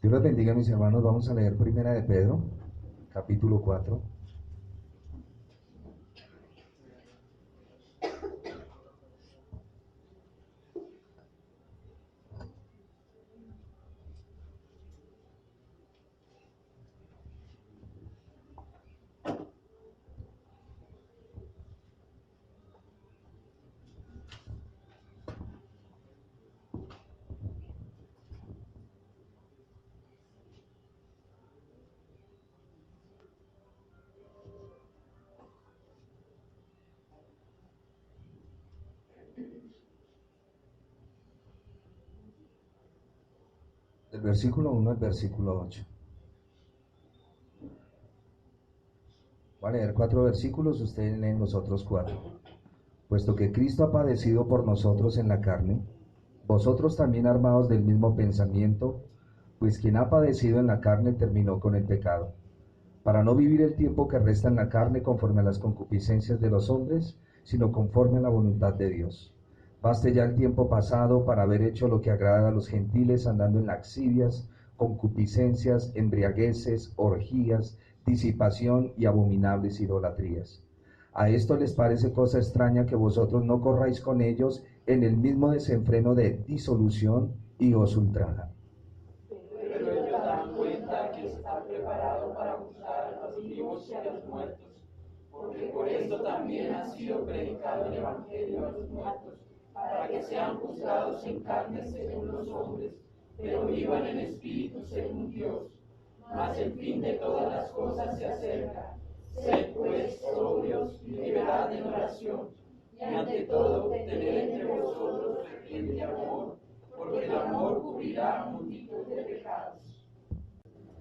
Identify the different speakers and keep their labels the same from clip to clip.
Speaker 1: Dios los bendiga, mis hermanos. Vamos a leer Primera de Pedro, capítulo 4. Del versículo 1 al versículo 8. Voy a leer 4 versículos, ustedes leen los otros 4. Puesto que Cristo ha padecido por nosotros en la carne, vosotros también armados del mismo pensamiento, pues quien ha padecido en la carne terminó con el pecado, para no vivir el tiempo que resta en la carne conforme a las concupiscencias de los hombres, sino conforme a la voluntad de Dios. Baste ya el tiempo pasado para haber hecho lo que agrada a los gentiles, andando en lascivias, concupiscencias, embriagueces, orgías, disipación y abominables idolatrías. A esto les parece cosa extraña que vosotros no corráis con ellos en el mismo desenfreno de disolución y os ultrajan.
Speaker 2: Pero ellos dan cuenta que está preparado para juzgar a los vivos y a los muertos, porque por esto también ha sido predicado el Evangelio a los muertos, para que sean juzgados en carne según los hombres, pero vivan en espíritu según Dios. Mas el fin de todas las cosas se acerca. Sed pues sobrios y velad en oración, y ante todo tened entre vosotros ferviente amor, porque el amor cubrirá multitud de pecados.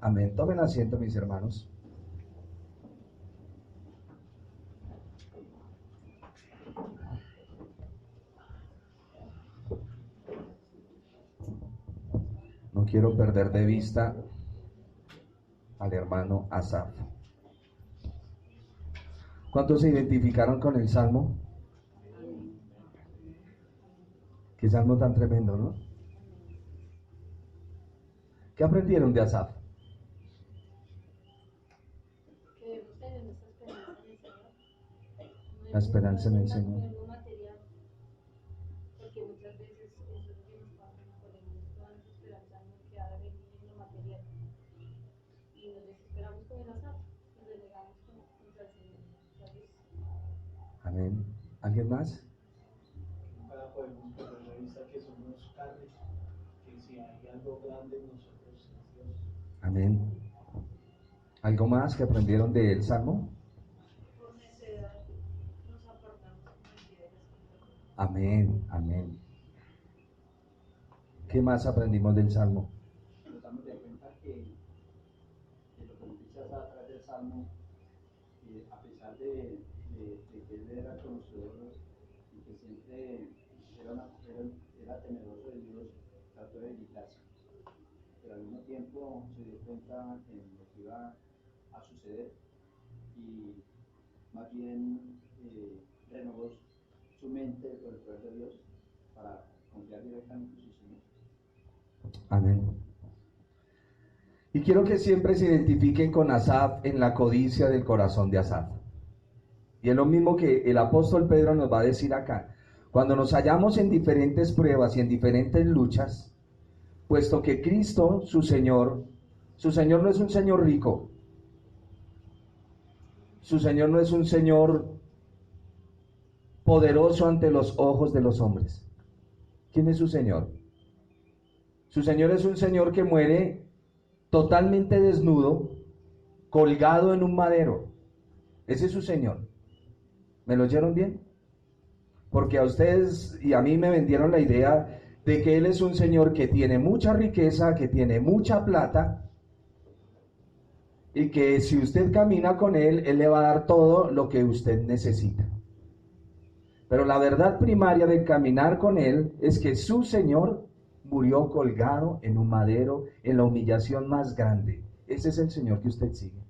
Speaker 1: Amén. Tomen asiento, mis hermanos. No quiero perder de vista al hermano Asaf. ¿Cuántos se identificaron con el salmo? Qué salmo tan tremendo, ¿no? ¿Qué aprendieron de Asaf?
Speaker 3: Que debemos tener nuestra esperanza en el Señor.
Speaker 1: La esperanza en el Señor.
Speaker 3: Algo material, porque muchas veces eso es lo que nos pasa, ponemos toda nuestra esperanza en lo que ha de venir en lo material y nos desesperamos con el azar, nos delegamos contra el Señor. Entonces,
Speaker 1: Amén. ¿Alguien más?
Speaker 4: Nunca podemos perder de vista que somos carne, que si hay algo grande en nosotros es Dios.
Speaker 1: Amén. ¿Algo más que aprendieron del salmo?
Speaker 3: por necedad nos apartamos con mentiras.
Speaker 1: Amén, amén. ¿Qué más aprendimos del salmo?
Speaker 5: Nos damos de cuenta que lo que nos dice a través del Salmo, a pesar de que él era conocedor y que siempre era temeroso de Dios, trató de evitarse, pero al mismo tiempo se dio cuenta en lo que iba a suceder y más bien renovó su mente por el poder de Dios para confiar directamente en su Señor.
Speaker 1: Amén. Y quiero que siempre se identifiquen con Asaf en la codicia del corazón de Asaf. Y es lo mismo que el apóstol Pedro nos va a decir acá. Cuando nos hallamos en diferentes pruebas y en diferentes luchas, puesto que Cristo, su Señor no es un Señor rico. Su Señor no es un Señor poderoso ante los ojos de los hombres. ¿Quién es su Señor? Su Señor es un Señor que muere totalmente desnudo, colgado en un madero. Ese es su Señor. ¿Me lo oyeron bien? Porque a ustedes y a mí me vendieron la idea de que Él es un Señor que tiene mucha riqueza, que tiene mucha plata, y que si usted camina con Él, Él le va a dar todo lo que usted necesita. Pero la verdad primaria del caminar con Él es que su Señor murió colgado en un madero en la humillación más grande. Ese es el Señor que usted sigue.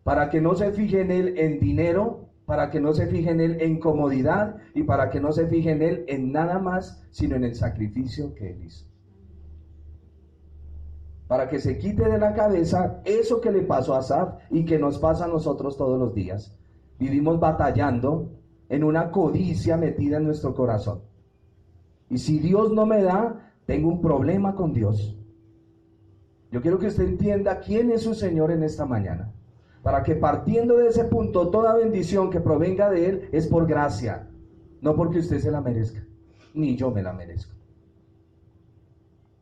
Speaker 1: Para que no se fije en Él en dinero, para que no se fije en Él en comodidad y para que no se fije en Él en nada más, sino en el sacrificio que Él hizo. para que se quite de la cabeza eso que le pasó a Asaf y que nos pasa a nosotros todos los días. Vivimos batallando en una codicia metida en nuestro corazón. Y si Dios no me da, tengo un problema con Dios. Yo quiero que usted entienda quién es su Señor en esta mañana, para que partiendo de ese punto, toda bendición que provenga de Él es por gracia, no porque usted se la merezca, ni yo me la merezco.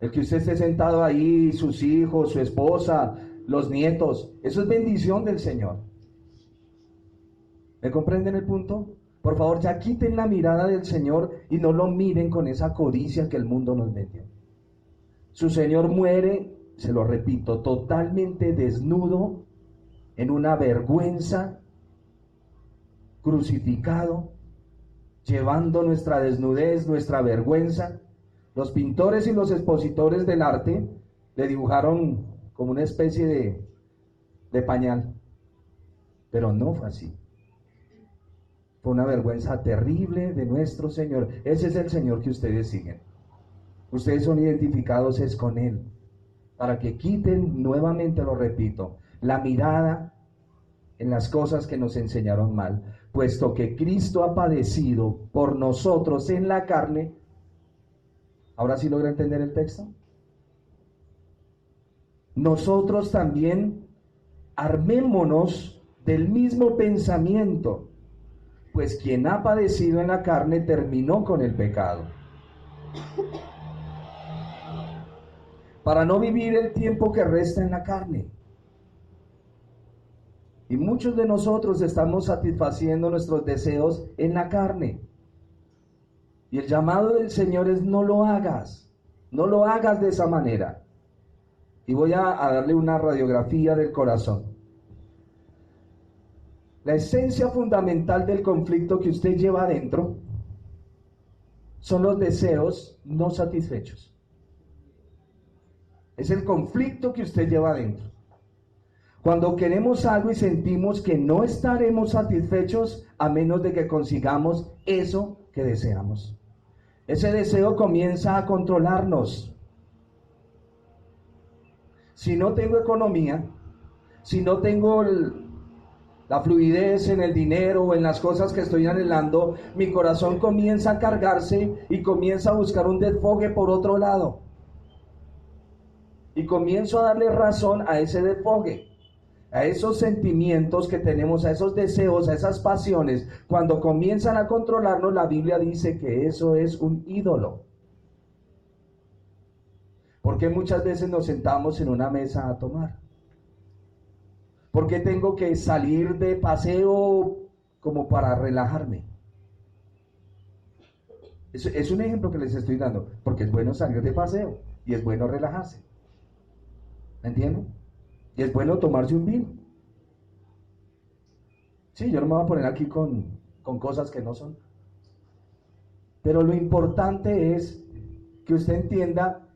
Speaker 1: El que usted esté sentado ahí, sus hijos, su esposa, los nietos, eso es bendición del Señor. ¿Me comprenden el punto? Por favor, ya quiten la mirada del Señor y no lo miren con esa codicia que el mundo nos metió. Su Señor muere, se lo repito, totalmente desnudo, en una vergüenza, crucificado, llevando nuestra desnudez, nuestra vergüenza. Los pintores y los expositores del arte le dibujaron como una especie de pañal, pero no fue así. Fue una vergüenza terrible de nuestro Señor. Ese es el Señor que ustedes siguen. Ustedes son identificados es con Él, para que quiten, nuevamente lo repito, la mirada en las cosas que nos enseñaron mal, puesto que Cristo ha padecido por nosotros en la carne. ¿Ahora sí logra entender el texto? Nosotros también armémonos del mismo pensamiento, pues quien ha padecido en la carne terminó con el pecado, para no vivir el tiempo que resta en la carne. Y muchos de nosotros estamos satisfaciendo nuestros deseos en la carne. Y el llamado del Señor es: no lo hagas de esa manera. Y voy a darle una radiografía del corazón. La esencia fundamental del conflicto que usted lleva adentro son los deseos no satisfechos. Es el conflicto que usted lleva adentro. Cuando queremos algo y sentimos que no estaremos satisfechos a menos de que consigamos eso que deseamos. Ese deseo comienza a controlarnos. Si no tengo economía, si no tengo la fluidez en el dinero o en las cosas que estoy anhelando, mi corazón comienza a cargarse y comienza a buscar un desfogue por otro lado. Y comienzo a darle razón a ese desfogue, a esos sentimientos que tenemos, a esos deseos, a esas pasiones. Cuando comienzan a controlarnos, la Biblia dice que eso es un ídolo. Porque muchas veces nos sentamos en una mesa a tomar. ¿Por qué tengo que salir de paseo como para relajarme? Es un ejemplo que les estoy dando, porque es bueno salir de paseo y es bueno relajarse. ¿Me entienden? Y es bueno tomarse un vino. Sí, yo no me voy a poner aquí con cosas que no son. Pero lo importante es que usted entienda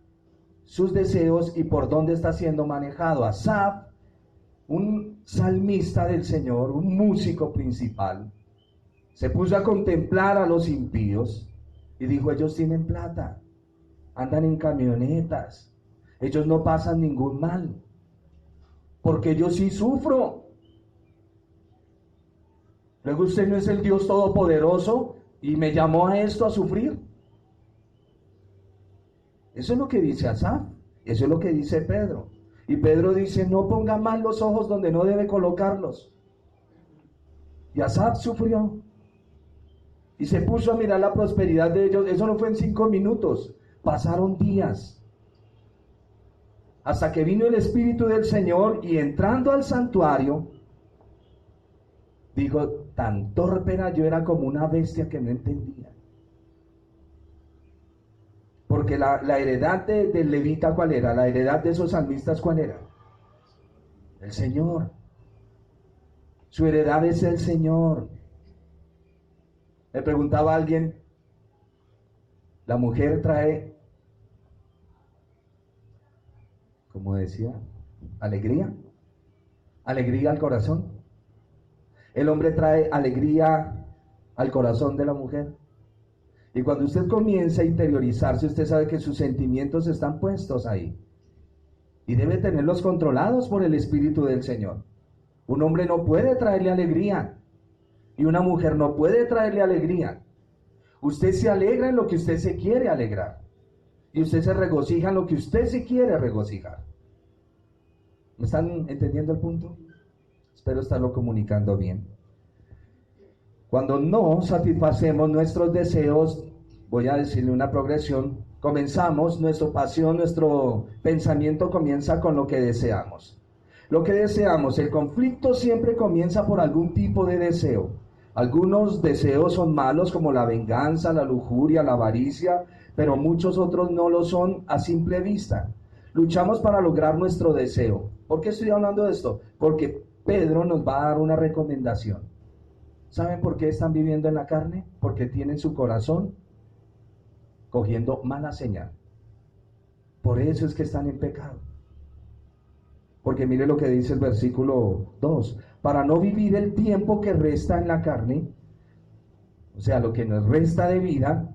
Speaker 1: sus deseos y por dónde está siendo manejado. Asaf, un salmista del Señor, un músico principal, se puso a contemplar a los impíos y dijo: ellos tienen plata, andan en camionetas, ellos no pasan ningún mal, porque yo sí sufro. Luego, usted no es el Dios Todopoderoso y me llamó a esto, a sufrir. Eso es lo que dice Asaf, eso es lo que dice Pedro. Y Pedro dice: no ponga mal los ojos donde no debe colocarlos. Y Asaf sufrió y se puso a mirar la prosperidad de ellos. Eso no fue en 5 minutos, pasaron días, hasta que vino el Espíritu del Señor y entrando al santuario dijo: tan torpe era yo, era como una bestia que no entendía. Porque la heredad del levita, ¿cuál era? La heredad de esos salmistas, ¿cuál era? El Señor. Su heredad es el Señor. Le preguntaba a alguien: la mujer trae, como decía, alegría al corazón. El hombre trae alegría al corazón de la mujer. Y cuando usted comienza a interiorizarse, usted sabe que sus sentimientos están puestos ahí. y debe tenerlos controlados por el Espíritu del Señor. Un hombre no puede traerle alegría y una mujer no puede traerle alegría. Usted se alegra en lo que usted se quiere alegrar y usted se regocija en lo que usted se quiere regocijar. ¿Me están entendiendo el punto? Espero estarlo comunicando bien. Cuando no satisfacemos nuestros deseos, voy a decirle una progresión, comenzamos, nuestra pasión, nuestro pensamiento comienza con lo que deseamos. Lo que deseamos, el conflicto siempre comienza por algún tipo de deseo. Algunos deseos son malos como la venganza, la lujuria, la avaricia, pero muchos otros no lo son a simple vista. Luchamos para lograr nuestro deseo. ¿Por qué estoy hablando de esto? Porque Pedro nos va a dar una recomendación. ¿Saben por qué están viviendo en la carne? Porque tienen su corazón cogiendo mala señal. Por eso es que están en pecado. Porque mire lo que dice el versículo 2. Para no vivir el tiempo que resta en la carne, o sea, lo que nos resta de vida,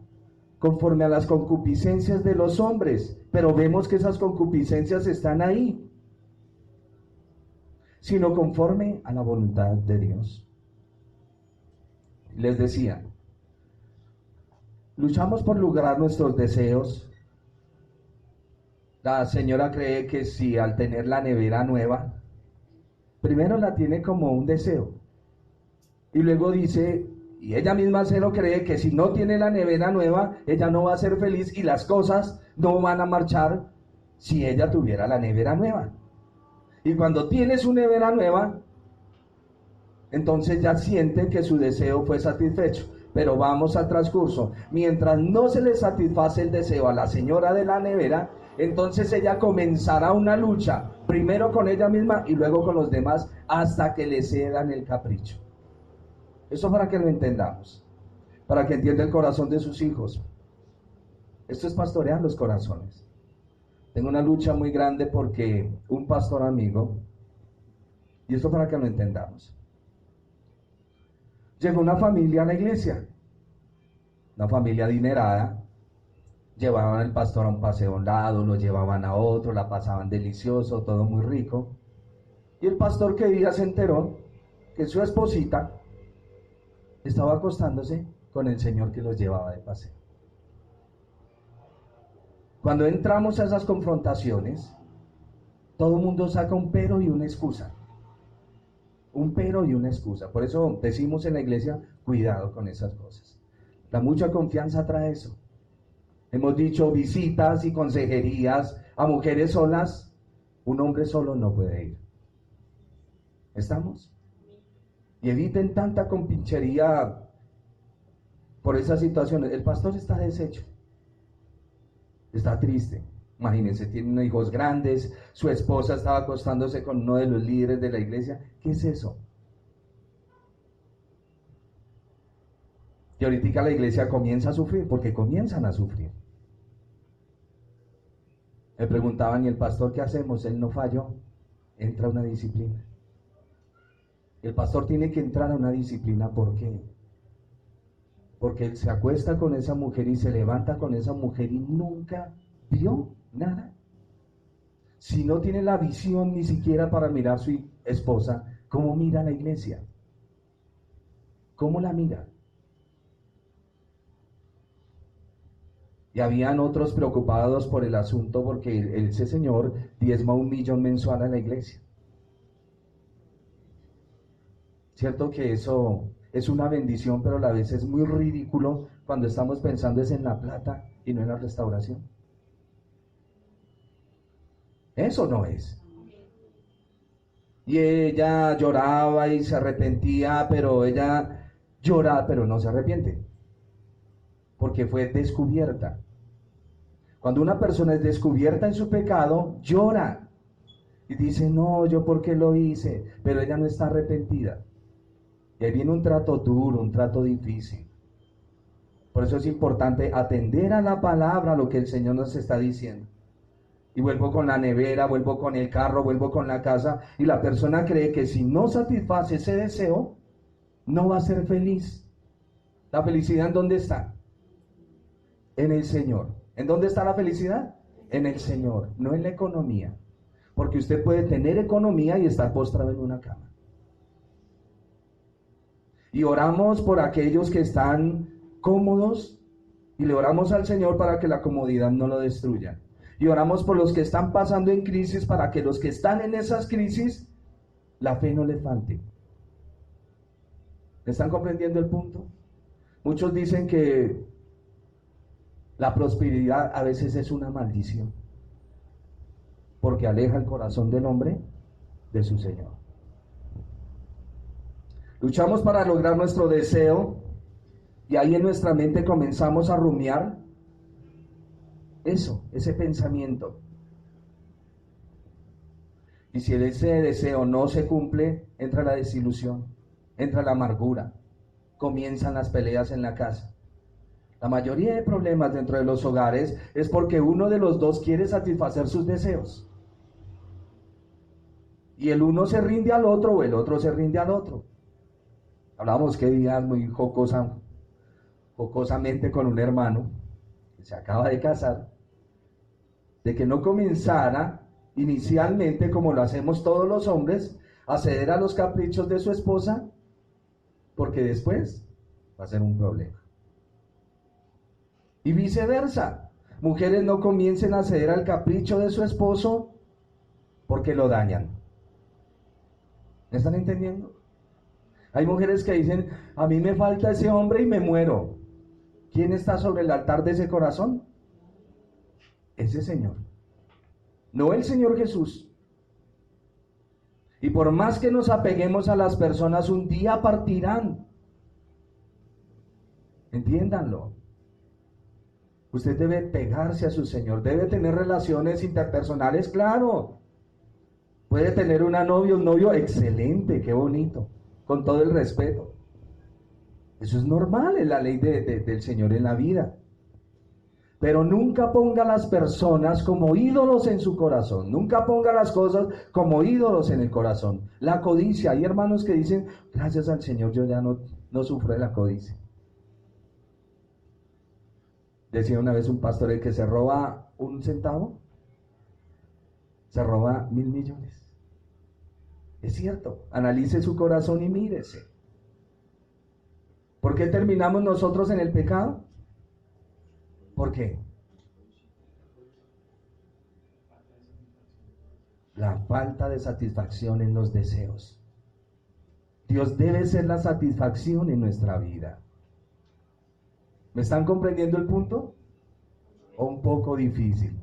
Speaker 1: conforme a las concupiscencias de los hombres. Pero vemos que esas concupiscencias están ahí. Sino conforme a la voluntad de Dios. Les decía, luchamos por lograr nuestros deseos. La señora cree que si al tener la nevera nueva, primero la tiene como un deseo. Y luego dice, y ella misma se lo cree, que si no tiene la nevera nueva, ella no va a ser feliz y las cosas no van a marchar si ella tuviera la nevera nueva. Y cuando tiene su nevera nueva, entonces ya siente que su deseo fue satisfecho. Pero vamos al transcurso. Mientras no se le satisface el deseo a la señora de la nevera, entonces ella comenzará una lucha, primero con ella misma y luego con los demás, hasta que le cedan el capricho. Eso para que lo entendamos, para que entienda el corazón de sus hijos. Esto es pastorear los corazones. Tengo una lucha muy grande porque un pastor amigo, y esto para que lo entendamos, llegó una familia a la iglesia, una familia adinerada, llevaban al pastor a un paseo a un lado, lo llevaban a otro, la pasaban delicioso, todo muy rico. Y el pastor que día se enteró que su esposita estaba acostándose con el señor que los llevaba de paseo. Cuando entramos a esas confrontaciones, todo el mundo saca un pero y una excusa. Un pero y una excusa. Por eso decimos en la iglesia, cuidado con esas cosas. La mucha confianza trae eso. Hemos dicho visitas y consejerías a mujeres solas. Un hombre solo no puede ir. ¿Estamos? Y eviten tanta compinchería por esas situaciones. El pastor está deshecho. Está triste. Imagínense, tiene hijos grandes, su esposa estaba acostándose con uno de los líderes de la iglesia. ¿Qué es eso? Y ahorita la iglesia comienza a sufrir, porque comienzan a sufrir. Me preguntaban, ¿y el pastor qué hacemos? Él no falló, entra una disciplina. El pastor tiene que entrar a una disciplina, ¿por qué? Porque él se acuesta con esa mujer y se levanta con esa mujer y nunca vio nada. Si no tiene la visión ni siquiera para mirar a su esposa, ¿cómo mira la iglesia? ¿Cómo la mira? Y habían otros preocupados por el asunto porque ese señor diezma 1 millón mensual a la iglesia. Cierto que eso es una bendición, pero a la vez es muy ridículo cuando estamos pensando es en la plata y no en la restauración. Eso no es. Y ella lloraba y se arrepentía, pero ella llora, pero no se arrepiente, porque fue descubierta. Cuando una persona es descubierta en su pecado, llora y dice, no, yo por qué lo hice, pero ella no está arrepentida. Y ahí viene un trato duro, un trato difícil. Por eso es importante atender a la palabra, a lo que el Señor nos está diciendo. Y vuelvo con la nevera, vuelvo con el carro, vuelvo con la casa, y la persona cree que si no satisface ese deseo, no va a ser feliz. ¿La felicidad en dónde está? En el Señor. ¿En dónde está la felicidad? En el Señor, no en la economía. Porque usted puede tener economía y estar postrado en una cama. Y oramos por aquellos que están cómodos y le oramos al Señor para que la comodidad no lo destruya. Y oramos por los que están pasando en crisis para que los que están en esas crisis, la fe no les falte. ¿Están comprendiendo el punto? Muchos dicen que la prosperidad a veces es una maldición, porque aleja el corazón del hombre de su Señor. Luchamos para lograr nuestro deseo y ahí en nuestra mente comenzamos a rumiar eso, ese pensamiento. Y si ese deseo no se cumple, entra la desilusión, entra la amargura, comienzan las peleas en la casa. La mayoría de problemas dentro de los hogares es porque uno de los dos quiere satisfacer sus deseos. Y el uno se rinde al otro o el otro se rinde al otro. Hablábamos que días muy jocosamente con un hermano que se acaba de casar, de que no comenzara inicialmente, como lo hacemos todos los hombres, a ceder a los caprichos de su esposa, porque después va a ser un problema. Y viceversa, mujeres no comiencen a ceder al capricho de su esposo porque lo dañan. ¿Me están entendiendo? Hay mujeres que dicen, a mí me falta ese hombre y me muero. ¿Quién está sobre el altar de ese corazón? Ese Señor. No el Señor Jesús. Y por más que nos apeguemos a las personas, un día partirán. Entiéndanlo. Usted debe pegarse a su Señor, debe tener relaciones interpersonales, claro. Puede tener una novia, un novio excelente, qué bonito, con todo el respeto. Eso es normal, es la ley del Señor en la vida. Pero nunca ponga a las personas como ídolos en su corazón. Nunca ponga las cosas como ídolos en el corazón. La codicia. Hay hermanos que dicen, gracias al Señor yo ya no sufro de la codicia. Decía una vez un pastor, el que se roba un centavo, se roba 1.000 millones. Es cierto. Analice su corazón y mírese. ¿Por qué terminamos nosotros en el pecado? ¿Por qué? La falta de satisfacción en los deseos. Dios debe ser la satisfacción en nuestra vida. ¿Me están comprendiendo el punto? ¿O un poco difícil?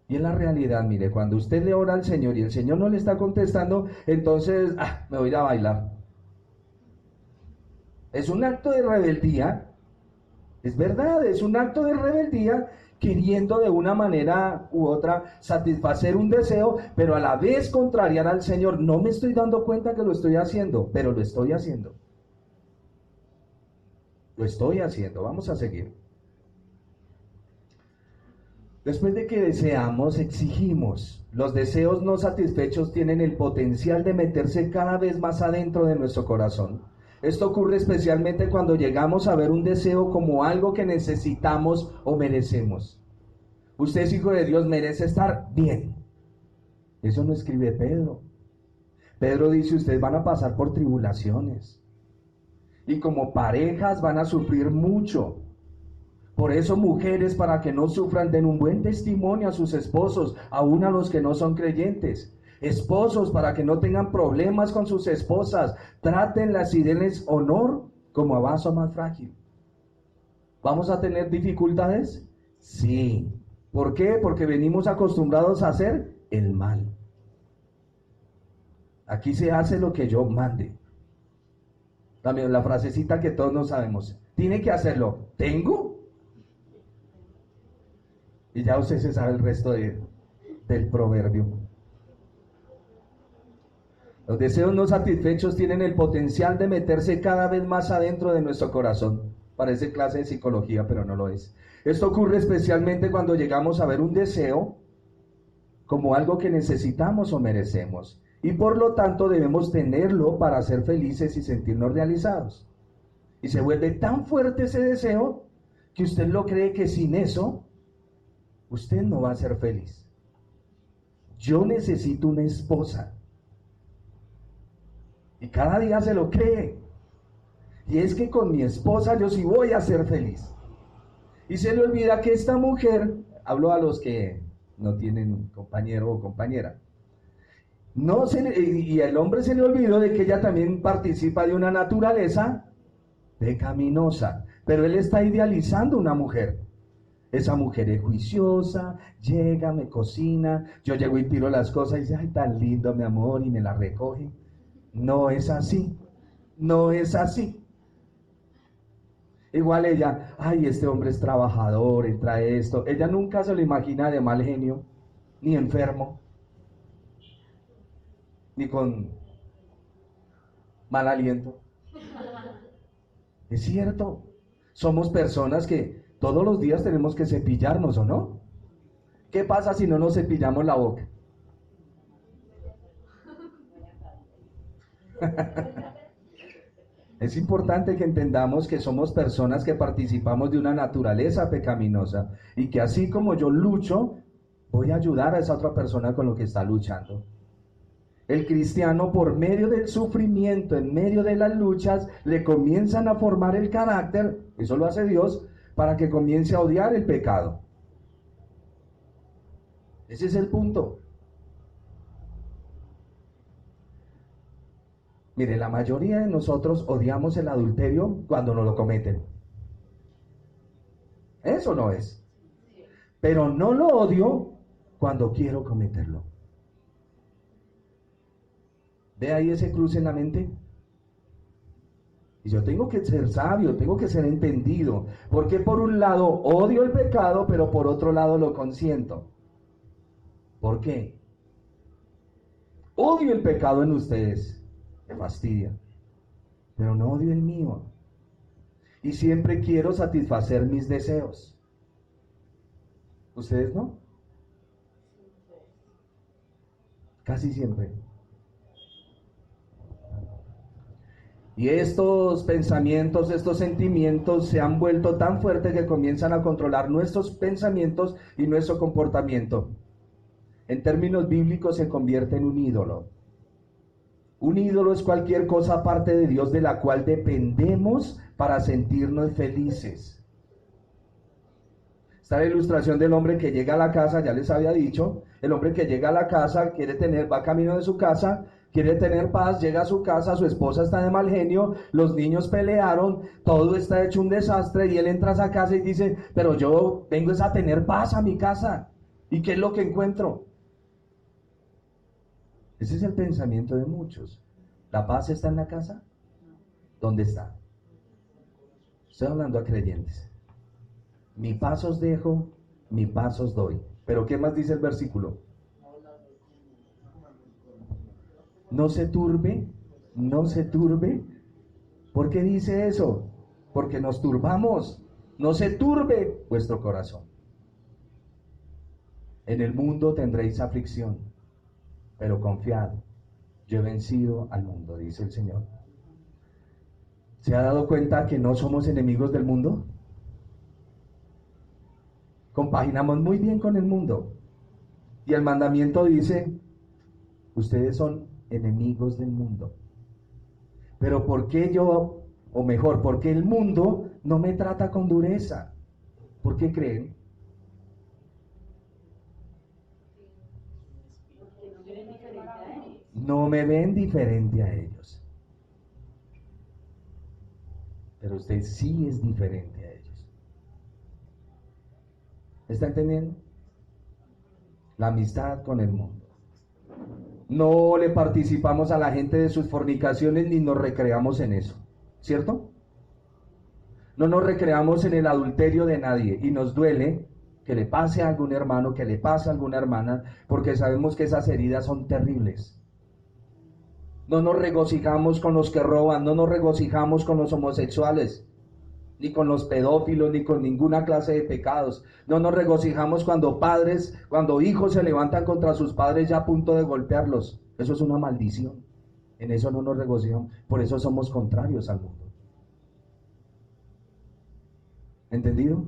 Speaker 1: Y en la realidad, mire, cuando usted le ora al Señor y el Señor no le está contestando, entonces, me voy a ir a bailar. Es un acto de rebeldía. Es verdad, es un acto de rebeldía queriendo de una manera u otra satisfacer un deseo, pero a la vez contrariar al Señor. No me estoy dando cuenta que lo estoy haciendo, pero lo estoy haciendo. Lo estoy haciendo, vamos a seguir. Después de que deseamos, exigimos. Los deseos no satisfechos tienen el potencial de meterse cada vez más adentro de nuestro corazón. Esto ocurre especialmente cuando llegamos a ver un deseo como algo que necesitamos o merecemos. Usted es hijo de Dios, merece estar bien. Eso no escribe Pedro. Pedro dice, ustedes van a pasar por tribulaciones. Y como parejas van a sufrir mucho. Por eso, mujeres, para que no sufran, den un buen testimonio a sus esposos, aún a los que no son creyentes. Esposos, para que no tengan problemas con sus esposas, trátenlas y denles honor como a vaso más frágil. ¿Vamos a tener dificultades? Sí. ¿Por qué? Porque venimos acostumbrados a hacer el mal. Aquí se hace lo que yo mande. También la frasecita que todos no sabemos. Tiene que hacerlo. ¿Tengo? Y ya usted se sabe el resto del proverbio. Los deseos no satisfechos tienen el potencial de meterse cada vez más adentro de nuestro corazón. Parece clase de psicología, pero no lo es. Esto ocurre especialmente cuando llegamos a ver un deseo como algo que necesitamos o merecemos. Y por lo tanto debemos tenerlo para ser felices y sentirnos realizados. Y se vuelve tan fuerte ese deseo que usted lo cree que sin eso usted no va a ser feliz. yo necesito una esposa. Y cada día se lo cree. Y es que con mi esposa yo sí voy a ser feliz. Y se le olvida que esta mujer, hablo a los que no tienen compañero o compañera, y al hombre se le olvidó de que ella también participa de una naturaleza pecaminosa. Pero él está idealizando una mujer. Esa mujer es juiciosa, llega, me cocina, yo llego y tiro las cosas y dice, ay, tan lindo mi amor, y me la recoge. No es así, no es así. Igual ella, ay, este hombre es trabajador, él trae esto. Ella nunca se lo imagina de mal genio, ni enfermo, ni con mal aliento. Es cierto, somos personas que todos los días tenemos que cepillarnos, ¿o no? ¿Qué pasa si no nos cepillamos la boca? Es importante que entendamos que somos personas que participamos de una naturaleza pecaminosa y que así como yo lucho, voy a ayudar a esa otra persona con lo que está luchando. El cristiano, por medio del sufrimiento, en medio de las luchas, le comienzan a formar el carácter, eso lo hace Dios, para que comience a odiar el pecado. Ese es el punto. Mire, la mayoría de nosotros odiamos el adulterio cuando nos lo cometen. Eso no es. Pero no lo odio cuando quiero cometerlo. ¿Ve ahí ese cruce en la mente? Y yo tengo que ser sabio, tengo que ser entendido. Porque por un lado odio el pecado, pero por otro lado lo consiento. ¿Por qué? Odio el pecado en ustedes. Me fastidia. Pero no odio el mío. Y siempre quiero satisfacer mis deseos. ¿Ustedes no? Casi siempre. Y estos pensamientos, estos sentimientos se han vuelto tan fuertes que comienzan a controlar nuestros pensamientos y nuestro comportamiento. En términos bíblicos se convierte en un ídolo. Un ídolo es cualquier cosa aparte de Dios de la cual dependemos para sentirnos felices. Está la ilustración del hombre que llega a la casa, ya les había dicho, el hombre que llega a la casa, va camino de su casa, quiere tener paz, llega a su casa, su esposa está de mal genio, los niños pelearon, todo está hecho un desastre y él entra a esa casa y dice, pero yo vengo es a tener paz a mi casa. ¿Y qué es lo que encuentro? Ese es el pensamiento de muchos. ¿La paz está en la casa? ¿Dónde está? Estoy hablando a creyentes. Mi paz os dejo, mi paz os doy. ¿Pero qué más dice el versículo? No se turbe, no se turbe. ¿Por qué dice eso? Porque nos turbamos. No se turbe vuestro corazón. En el mundo tendréis aflicción, pero confiad, yo he vencido al mundo, dice el Señor. ¿Se ha dado cuenta que no somos enemigos del mundo? Compaginamos muy bien con el mundo. Y el mandamiento dice, ustedes son enemigos del mundo. Pero ¿por qué yo, o mejor, por qué el mundo no me trata con dureza? ¿Por qué creen? No me ven diferente a ellos. Pero usted sí es diferente a ellos. ¿Está entendiendo? La amistad con el mundo. No le participamos a la gente de sus fornicaciones ni nos recreamos en eso, ¿cierto? No nos recreamos en el adulterio de nadie y nos duele que le pase a algún hermano, que le pase a alguna hermana, porque sabemos que esas heridas son terribles. No nos regocijamos con los que roban, no nos regocijamos con los homosexuales, ni con los pedófilos, ni con ninguna clase de pecados. No nos regocijamos cuando padres, cuando hijos se levantan contra sus padres ya a punto de golpearlos. Eso es una maldición. En eso no nos regocijamos. Por eso somos contrarios al mundo. ¿Entendido?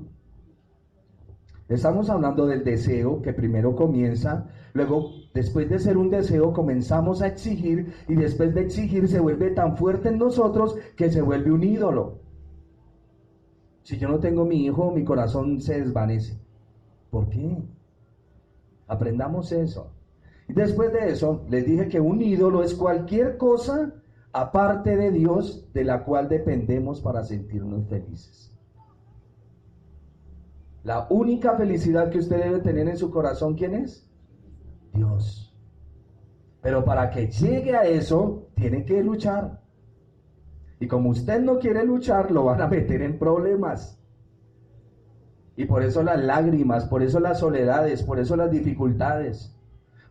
Speaker 1: Estamos hablando del deseo que primero comienza, luego después de ser un deseo comenzamos a exigir y después de exigir se vuelve tan fuerte en nosotros que se vuelve un ídolo. Si yo no tengo mi hijo, mi corazón se desvanece. ¿Por qué? Aprendamos eso. Y después de eso, les dije que un ídolo es cualquier cosa aparte de Dios de la cual dependemos para sentirnos felices. La única felicidad que usted debe tener en su corazón, ¿quién es? Dios. Pero para que llegue a eso, tiene que luchar. Y como usted no quiere luchar, lo van a meter en problemas. Y por eso las lágrimas, por eso las soledades, por eso las dificultades,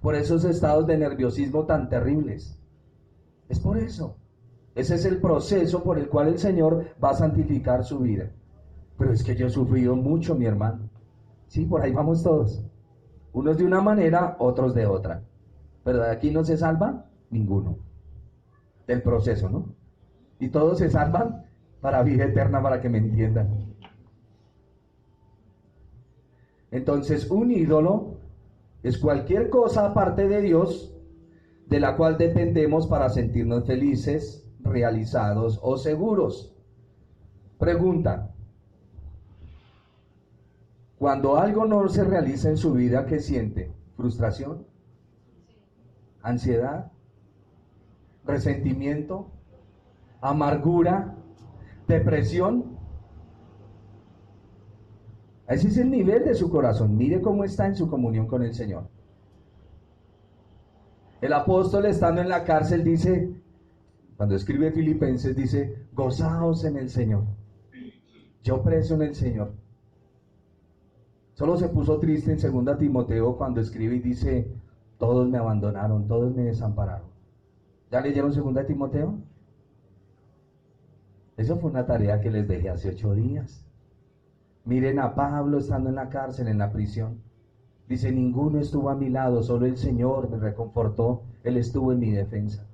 Speaker 1: por esos estados de nerviosismo tan terribles. Es por eso. Ese es el proceso por el cual el Señor va a santificar su vida. Pero es que yo he sufrido mucho, mi hermano. Sí, por ahí vamos todos. Unos de una manera, otros de otra. Pero de aquí no se salva ninguno. Del proceso, ¿no? Y todos se salvan para vida eterna, para que me entiendan. Entonces, un ídolo es cualquier cosa aparte de Dios, de la cual dependemos para sentirnos felices, realizados o seguros. Pregunta: cuando algo no se realiza en su vida, ¿qué siente? ¿Frustración? ¿Ansiedad? ¿Resentimiento? ¿Amargura? ¿Depresión? Ese es el nivel de su corazón. Mire cómo está en su comunión con el Señor. El apóstol, estando en la cárcel, dice, cuando escribe Filipenses, dice: gozaos en el Señor. Yo preso en el Señor. Solo se puso triste en 2 Timoteo cuando escribe y dice: todos me abandonaron, todos me desampararon. ¿Ya leyeron 2 Timoteo? Eso fue una tarea que les dejé hace 8 días. Miren a Pablo estando en la cárcel, en la prisión. Dice: ninguno estuvo a mi lado, solo el Señor me reconfortó, Él estuvo en mi defensa.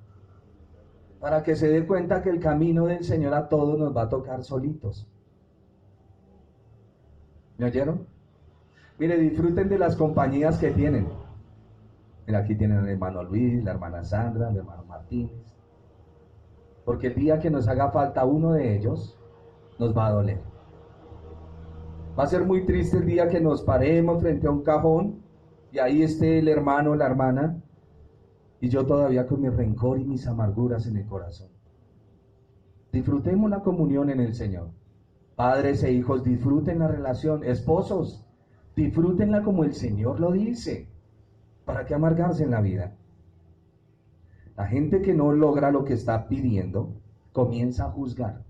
Speaker 1: Para que se dé cuenta que el camino del Señor a todos nos va a tocar solitos. ¿Me oyeron? Mire, disfruten de las compañías que tienen. Mira, aquí tienen al hermano Luis, la hermana Sandra, el hermano Martínez. Porque el día que nos haga falta uno de ellos, nos va a doler. Va a ser muy triste el día que nos paremos frente a un cajón y ahí esté el hermano o la hermana y yo todavía con mi rencor y mis amarguras en el corazón. Disfrutemos la comunión en el Señor. Padres e hijos, disfruten la relación. Esposos, disfrútenla como el Señor lo dice. ¿Para qué amargarse en la vida? La gente que no logra lo que está pidiendo comienza a juzgar.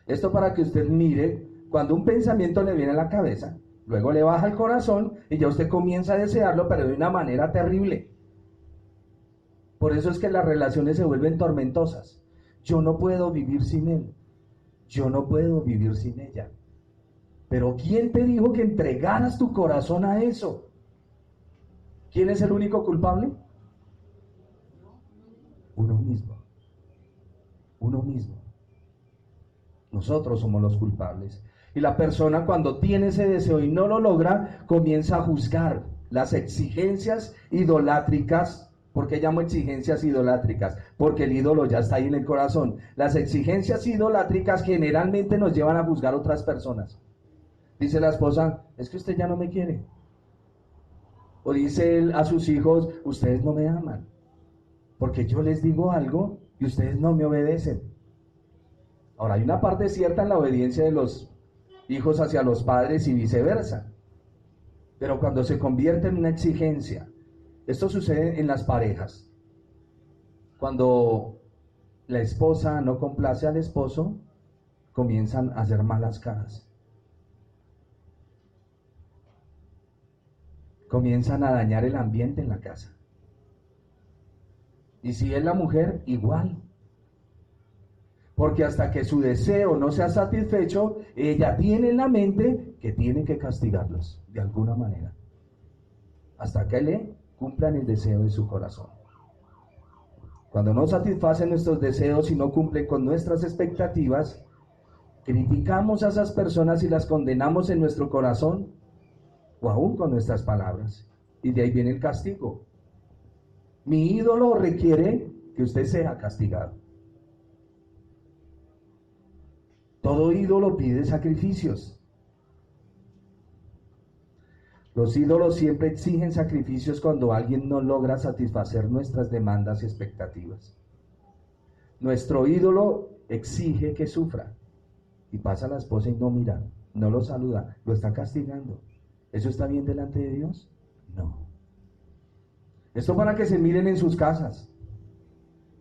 Speaker 1: Esto para que usted mire, cuando un pensamiento le viene a la cabeza, luego le baja el corazón y ya usted comienza a desearlo, pero de una manera terrible. Por eso es que las relaciones se vuelven tormentosas. Yo no puedo vivir sin él. Yo no puedo vivir sin ella. Pero ¿quién te dijo que entregaras tu corazón a eso? ¿Quién es el único culpable? Uno mismo. Uno mismo. Nosotros somos los culpables. Y la persona, cuando tiene ese deseo y no lo logra, comienza a juzgar las exigencias idolátricas. ¿Por qué llamo exigencias idolátricas? Porque el ídolo ya está ahí en el corazón. Las exigencias idolátricas generalmente nos llevan a juzgar a otras personas. Dice la esposa: es que usted ya no me quiere. O dice él a sus hijos: ustedes no me aman, porque yo les digo algo y ustedes no me obedecen. Ahora, hay una parte cierta en la obediencia de los hijos hacia los padres y viceversa. Pero cuando se convierte en una exigencia, esto sucede en las parejas. Cuando la esposa no complace al esposo, comienzan a hacer malas caras. Comienzan a dañar el ambiente en la casa. Y si es la mujer, igual. Porque hasta que su deseo no sea satisfecho, ella tiene en la mente que tiene que castigarlos de alguna manera. Hasta que le cumplan el deseo de su corazón. Cuando no satisfacen nuestros deseos y no cumplen con nuestras expectativas, criticamos a esas personas y las condenamos en nuestro corazón, o aún con nuestras palabras. Y de ahí viene el castigo. Mi ídolo requiere que usted sea castigado. Todo ídolo pide sacrificios. Los ídolos siempre exigen sacrificios cuando alguien no logra satisfacer nuestras demandas y expectativas. Nuestro ídolo exige que sufra. Y pasa la esposa y no mira, no lo saluda, lo está castigando. ¿Eso está bien delante de Dios? No. Esto para que se miren en sus casas.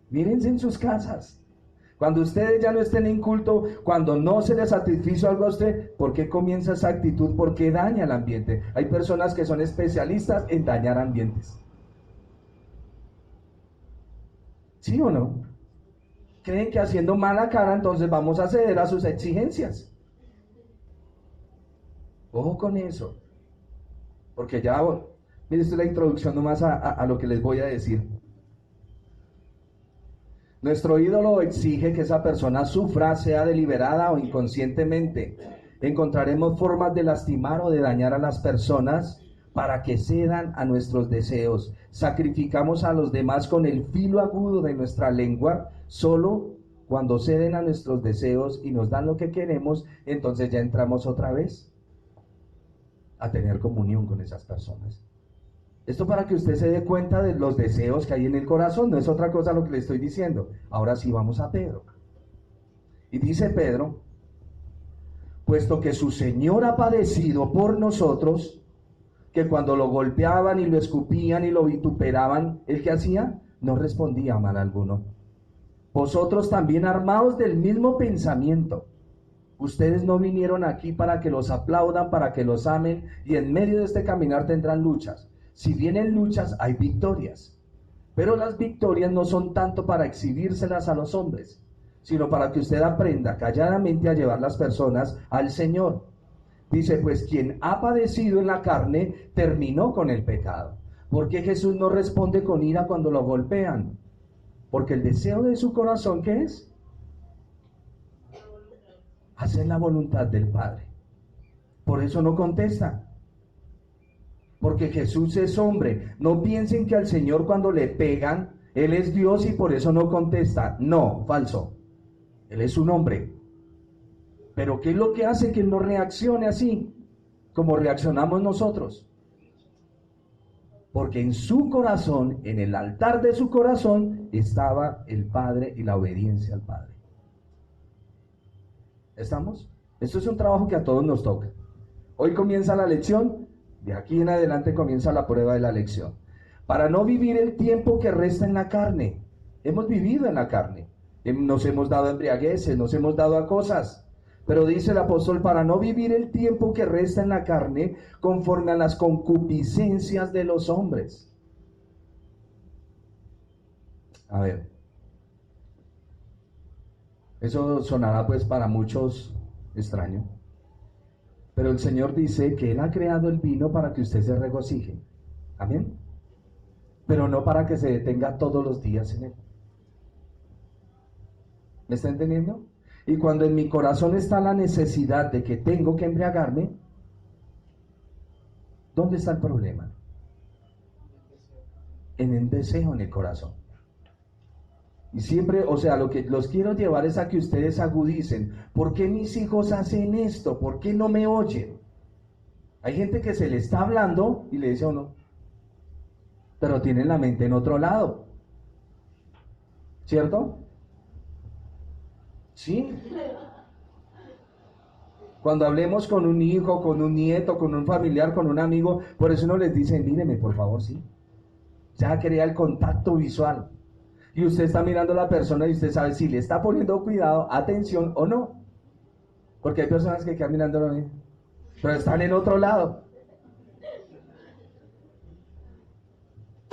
Speaker 1: Mírense en sus casas. Cuando ustedes ya no estén en culto, cuando no se les satisfizo algo a usted, ¿por qué comienza esa actitud? ¿Por qué daña el ambiente? Hay personas que son especialistas en dañar ambientes. ¿Sí o no? Creen que haciendo mala cara entonces vamos a ceder a sus exigencias. Ojo con eso. Porque ya, mire, esta es la introducción nomás a lo que les voy a decir. Nuestro ídolo exige que esa persona sufra, sea deliberada o inconscientemente. Encontraremos formas de lastimar o de dañar a las personas para que cedan a nuestros deseos. Sacrificamos a los demás con el filo agudo de nuestra lengua. Solo cuando ceden a nuestros deseos y nos dan lo que queremos, entonces ya entramos otra vez a tener comunión con esas personas. Esto para que usted se dé cuenta de los deseos que hay en el corazón, no es otra cosa lo que le estoy diciendo. Ahora sí vamos a Pedro. Y dice Pedro, puesto que su Señor ha padecido por nosotros, que cuando lo golpeaban y lo escupían y lo vituperaban, ¿él qué hacía? No respondía mal alguno. Vosotros también armados del mismo pensamiento. Ustedes no vinieron aquí para que los aplaudan, para que los amen, y en medio de este caminar tendrán luchas. Si vienen luchas, hay victorias. Pero las victorias no son tanto para exhibírselas a los hombres, sino para que usted aprenda calladamente a llevar las personas al Señor. Dice, pues quien ha padecido en la carne, terminó con el pecado. ¿Por qué Jesús no responde con ira cuando lo golpean? Porque el deseo de su corazón, ¿qué es? Hacer la voluntad del Padre. Por eso no contesta. Porque Jesús es hombre. No piensen que al Señor cuando le pegan, Él es Dios y por eso no contesta. No, falso. Él es un hombre. Pero ¿qué es lo que hace que Él no reaccione así? Como reaccionamos nosotros. Porque en su corazón, en el altar de su corazón, estaba el Padre y la obediencia al Padre. ¿Estamos? Esto es un trabajo que a todos nos toca. Hoy comienza la lección. De aquí en adelante comienza la prueba de la lección. Para no vivir el tiempo que resta en la carne. Hemos vivido en la carne. Nos hemos dado embriagueces, nos hemos dado a cosas. Pero dice el apóstol, para no vivir el tiempo que resta en la carne, conforme a las concupiscencias de los hombres. A ver. Eso sonará pues para muchos extraño. Pero el Señor dice que Él ha creado el vino para que usted se regocije. Amén. Pero no para que se detenga todos los días en él. ¿Me está entendiendo? Y cuando en mi corazón está la necesidad de que tengo que embriagarme, ¿dónde está el problema? En el deseo en el corazón. Y siempre, o sea, lo que los quiero llevar es a que ustedes agudicen. ¿Por qué mis hijos hacen esto? ¿Por qué no me oyen? Hay gente que se le está hablando y le dice a uno, pero tienen la mente en otro lado. ¿Cierto? Sí. Cuando hablemos con un hijo, con un nieto, con un familiar, con un amigo, por eso uno les dice, míreme por favor, sí. Ya crea el contacto visual. Y usted está mirando a la persona y usted sabe si le está poniendo cuidado, atención o no. Porque hay personas que quedan mirándolo, pero están en otro lado.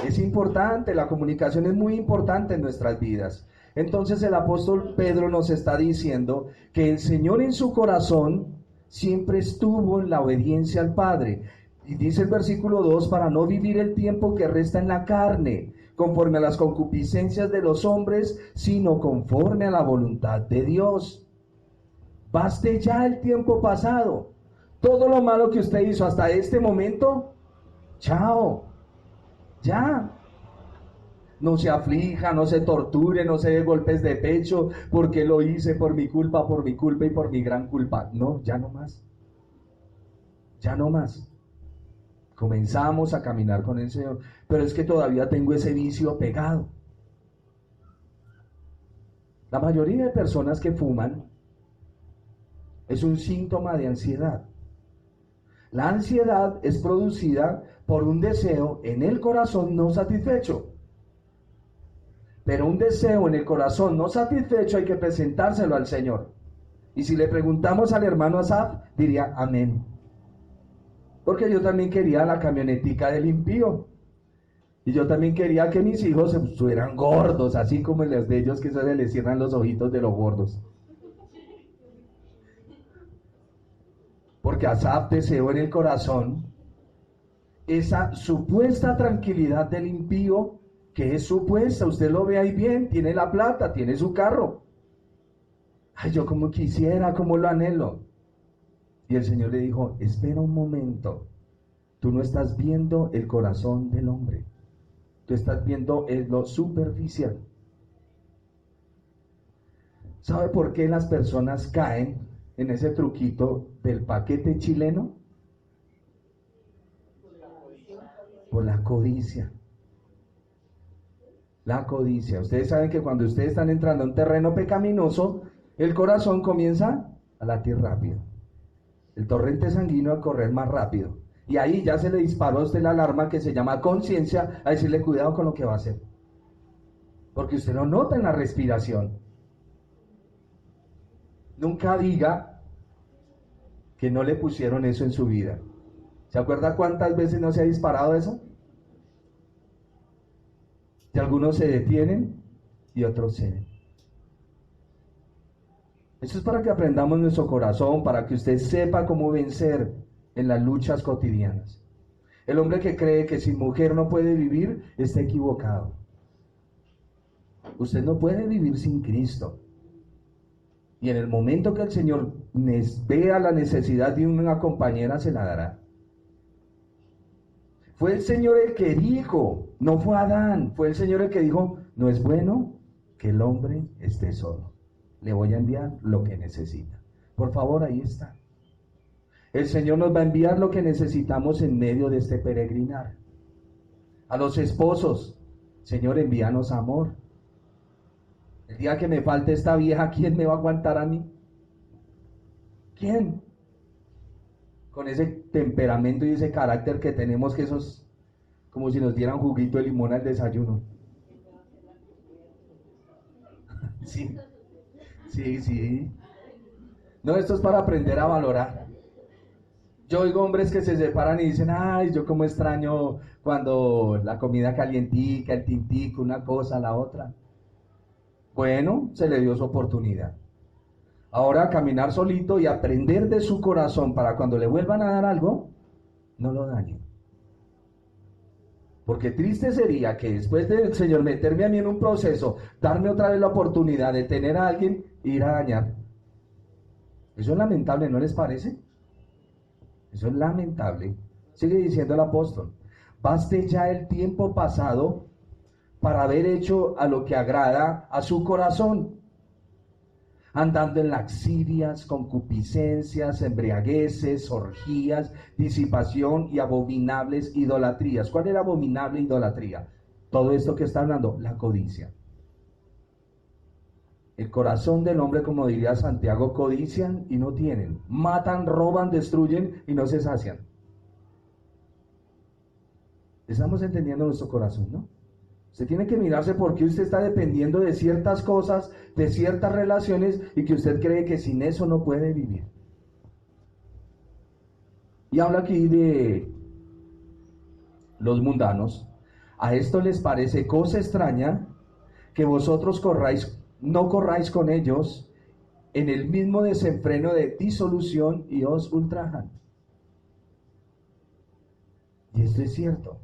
Speaker 1: Es importante, la comunicación es muy importante en nuestras vidas. Entonces el apóstol Pedro nos está diciendo que el Señor en su corazón siempre estuvo en la obediencia al Padre. Y dice el versículo 2, para no vivir el tiempo que resta en la carne, conforme a las concupiscencias de los hombres, sino conforme a la voluntad de Dios. Baste ya el tiempo pasado. Todo lo malo que usted hizo hasta este momento, chao, ya. No se aflija, no se torture, no se dé golpes de pecho, porque lo hice por mi culpa y por mi gran culpa. No, ya no más. Ya no más. Comenzamos a caminar con el Señor, pero es que todavía tengo ese vicio pegado. La mayoría de personas que fuman es un síntoma de ansiedad. La ansiedad es producida por un deseo en el corazón no satisfecho. Pero un deseo en el corazón no satisfecho hay que presentárselo al Señor. Y si le preguntamos al hermano Asaf, diría amén. Porque yo también quería la camionetica del impío. Y yo también quería que mis hijos estuvieran gordos, así como los de ellos que se les cierran los ojitos de los gordos. Porque Asaf deseó en el corazón esa supuesta tranquilidad del impío, que es supuesta. Usted lo ve ahí bien, tiene la plata, tiene su carro. Ay, yo como quisiera, como lo anhelo. Y el Señor le dijo, espera un momento, tú no estás viendo el corazón del hombre, tú estás viendo lo superficial. ¿Sabe por qué las personas caen en ese truquito del paquete chileno? Por la codicia. La codicia. Ustedes saben que cuando ustedes están entrando a un terreno pecaminoso, el corazón comienza a latir rápido. El torrente sanguíneo a correr más rápido. Y ahí ya se le disparó a usted la alarma que se llama conciencia, a decirle cuidado con lo que va a hacer. Porque usted no nota en la respiración. Nunca diga que no le pusieron eso en su vida. ¿Se acuerda cuántas veces no se ha disparado eso? Y algunos se detienen y otros ceden. Eso es para que aprendamos nuestro corazón, para que usted sepa cómo vencer en las luchas cotidianas. El hombre que cree que sin mujer no puede vivir está equivocado. Usted no puede vivir sin Cristo. Y en el momento que el Señor vea la necesidad de una compañera, se la dará. Fue el Señor el que dijo, no fue Adán, fue el Señor el que dijo, no es bueno que el hombre esté solo. Le voy a enviar lo que necesita. Por favor, ahí está. El Señor nos va a enviar lo que necesitamos en medio de este peregrinar. A los esposos, Señor, envíanos amor. El día que me falte esta vieja, ¿quién me va a aguantar a mí? ¿Quién? Con ese temperamento y ese carácter que tenemos, que eso es como si nos dieran juguito de limón al desayuno. Sí, sí, sí. No, esto es para aprender a valorar. Yo oigo hombres que se separan y dicen, ay, yo como extraño cuando la comida calientica, el tintico, una cosa, la otra. Bueno, se le dio su oportunidad. Ahora caminar solito y aprender de su corazón para cuando le vuelvan a dar algo, no lo dañen. Porque triste sería que después del Señor meterme a mí en un proceso, darme otra vez la oportunidad de tener a alguien e ir a dañar. Eso es lamentable, ¿no les parece? Eso es lamentable. Sigue diciendo el apóstol, baste ya el tiempo pasado para haber hecho a lo que agrada a su corazón, andando en laxivias, concupiscencias, embriagueces, orgías, disipación y abominables idolatrías. ¿Cuál era abominable idolatría? Todo esto que está hablando, la codicia. El corazón del hombre, como diría Santiago, codician y no tienen, matan, roban, destruyen y no se sacian. Estamos entendiendo nuestro corazón, ¿no? Usted tiene que mirarse por qué usted está dependiendo de ciertas cosas, de ciertas relaciones, y que usted cree que sin eso no puede vivir. Y habla aquí de los mundanos. A esto les parece cosa extraña que vosotros no corráis con ellos en el mismo desenfreno de disolución y os ultrajan. Y esto es cierto.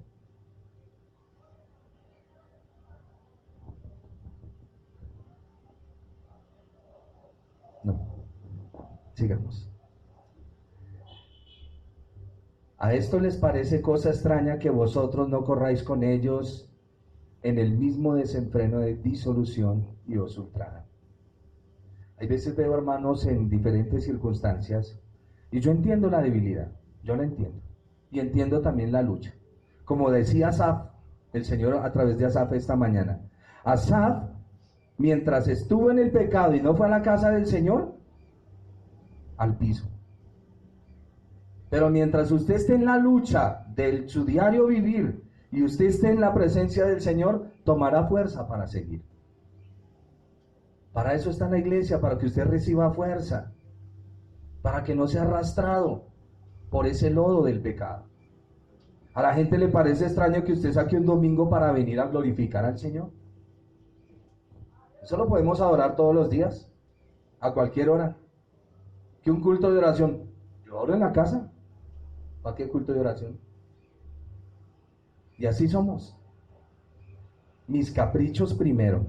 Speaker 1: No, sigamos. A esto les parece cosa extraña que vosotros no corráis con ellos en el mismo desenfreno de disolución y os ultrajan. Hay veces veo hermanos en diferentes circunstancias y yo entiendo la debilidad, yo la entiendo. Y entiendo también la lucha. Como decía Asaf, el Señor a través de Asaf esta mañana. Asaf, mientras estuvo en el pecado y no fue a la casa del Señor, al piso. Pero mientras usted esté en la lucha de su diario vivir y usted esté en la presencia del Señor, tomará fuerza para seguir. Para eso está la iglesia, para que usted reciba fuerza, para que no sea arrastrado por ese lodo del pecado. A la gente le parece extraño que usted saque un domingo para venir a glorificar al Señor. Eso lo podemos adorar todos los días, a cualquier hora. Que un culto de oración, yo oro en la casa, ¿para qué culto de oración? Y así somos. Mis caprichos primero,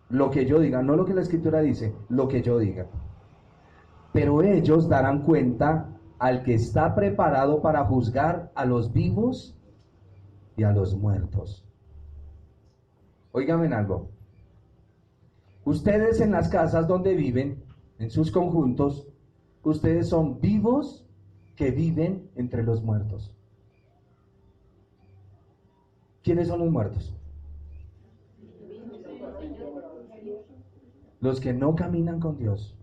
Speaker 1: lo que yo diga, no lo que la Escritura dice, lo que yo diga. Pero ellos darán cuenta al que está preparado para juzgar a los vivos y a los muertos. Óigame en algo. Ustedes en las casas donde viven, en sus conjuntos, ustedes son vivos que viven entre los muertos. ¿Quiénes son los muertos? Los que no caminan con Dios.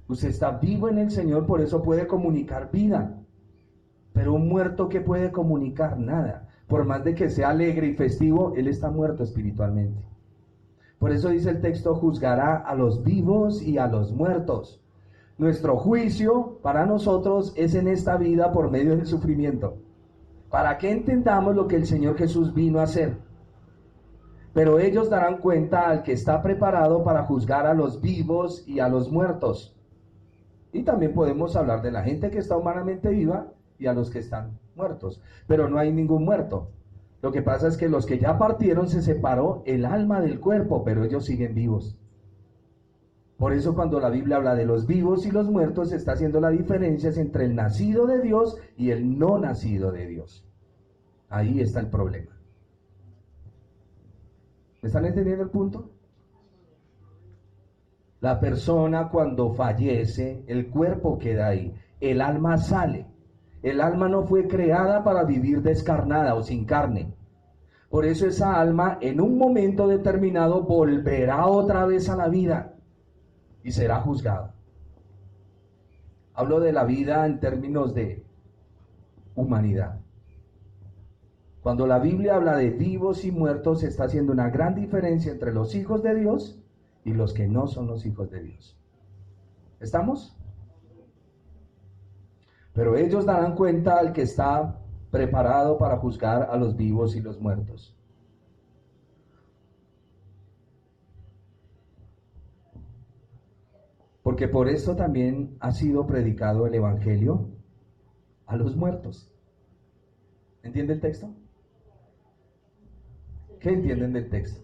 Speaker 1: Usted está vivo en el Señor, por eso puede comunicar vida. Pero un muerto, ¿qué puede comunicar? Nada. Por más de que sea alegre y festivo, él está muerto espiritualmente. Por eso dice el texto, juzgará a los vivos y a los muertos. Nuestro juicio para nosotros es en esta vida por medio del sufrimiento, para que entendamos lo que el Señor Jesús vino a hacer. Pero ellos darán cuenta al que está preparado para juzgar a los vivos y a los muertos. Y también podemos hablar de la gente que está humanamente viva y a los que están muertos. Pero no hay ningún muerto. Lo que pasa es que los que ya partieron se separó el alma del cuerpo, pero ellos siguen vivos. Por eso cuando la Biblia habla de los vivos y los muertos, se está haciendo la diferencia entre el nacido de Dios y el no nacido de Dios. Ahí está el problema. ¿Me están entendiendo el punto? La persona cuando fallece, el cuerpo queda ahí, el alma sale. El alma no fue creada para vivir descarnada o sin carne. Por eso esa alma en un momento determinado volverá otra vez a la vida y será juzgada. Hablo de la vida en términos de humanidad. Cuando la Biblia habla de vivos y muertos, se está haciendo una gran diferencia entre los hijos de Dios y los que no son los hijos de Dios. ¿Estamos? Pero ellos darán cuenta al que está preparado para juzgar a los vivos y los muertos. Porque por esto también ha sido predicado el Evangelio a los muertos. ¿Entiende el texto? ¿Qué entienden del texto?